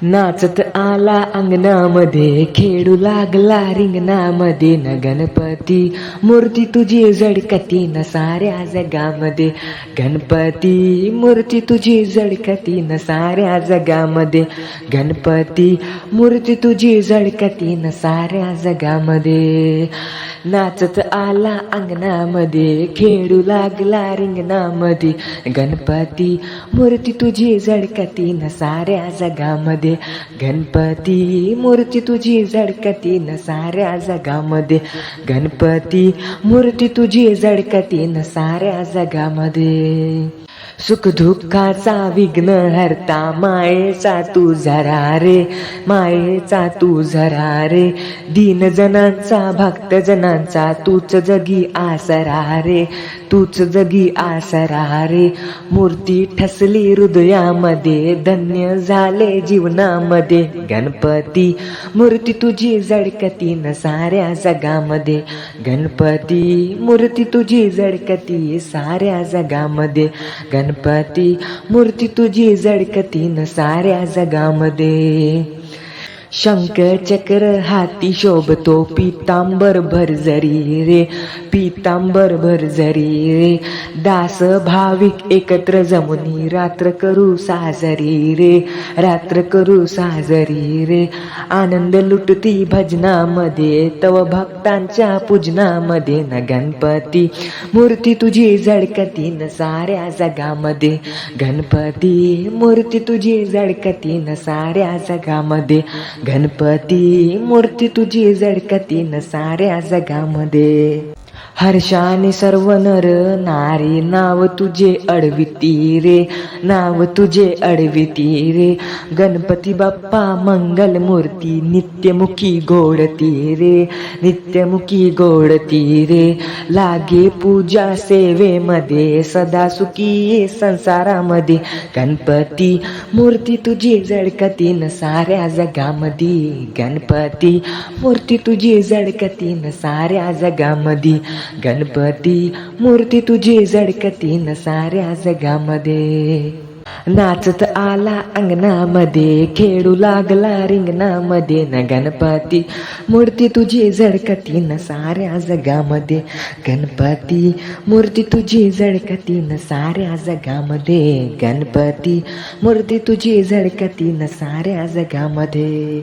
नाचत आला अंगणामध्ये, खेळू लागला रिंगणामध्ये न गणपती. मूर्ती तुझी झळकती न साऱ्या जगामध्ये. गणपती मूर्ती तुझी झळकती न साऱ्या जगामध्ये. गणपती मूर्ती तुझी झळकती न साऱ्या जगामध्ये. नाचत आला अंगणामध्ये, खेळू लागला रिंगणामध्ये. गणपती मूर्ती तुझी झळकती न साऱ्या जगामध्ये. गणपती मूर्ती तुझी झळकती न साऱ्या जगामध्ये. गणपती मूर्ती तुझी झळकती न साऱ्या जगामध्ये. सुखदुःखाचा विघ्न हरता, मायेचा तू झरा रे, मायेचा तू झरा रे. दीनजनांचा भक्तजनांचा तूच जगी आसरा रे, तूच जगी आसरा रे. मूर्ती ठसली हृदयामध्ये, धन्य झाले जीवनामध्ये. गणपती मूर्ती तुझी झळकती न साऱ्या जगामध्ये. गणपती मूर्ती तुझी झळकती साऱ्या जगामध्ये. गणपती मूर्ती तुझी झळकती न साऱ्या जगामध्ये. शंख चक्र हाती शोभतो, पितांबर भरजरी रे, पितांबर भरजरी रे. दास भाविक एकत्र जमुनी, रात्र करू साजरी रे, रात्र करू साजरी रे. आनंद लुटती भजनामध्ये, तव भक्तांच्या पूजनामध्ये न गणपती. मूर्ती तुझी झळकती न साऱ्या जगामध्ये. गणपती मूर्ती तुझी झळकती न साऱ्या जगामध्ये. गणपती मूर्ती तुझी झळकती न साऱ्या जगामध्ये. हर्षाने सर्व नर नारी नाव तुझे अडविती रे, नाव तुझे अडविती रे. गणपती बाप्पा मंगल मूर्ती, नित्यमुखी गोडती रे, नित्यमुखी गोडती रे. लागे पूजा सेवेमध्ये, सदा सुखी संसारामध्ये. गणपती मूर्ती तुझी झळकती न साऱ्या जगामध्ये. गणपती मूर्ती तुझी झळकती न साऱ्या जगामध्ये. गणपती मूर्ती तुझी झळकती न साऱ्या जगामध्ये. नाचत आला अंगणामध्ये, खेळू लागला रिंगणामध्ये न गणपती. मूर्ती तुझी झळकती न साऱ्या जगामध्ये. गणपती मूर्ती तुझी झळकती न साऱ्या जगामध्ये. गणपती मूर्ती तुझी झळकती न साऱ्या जगामध्ये.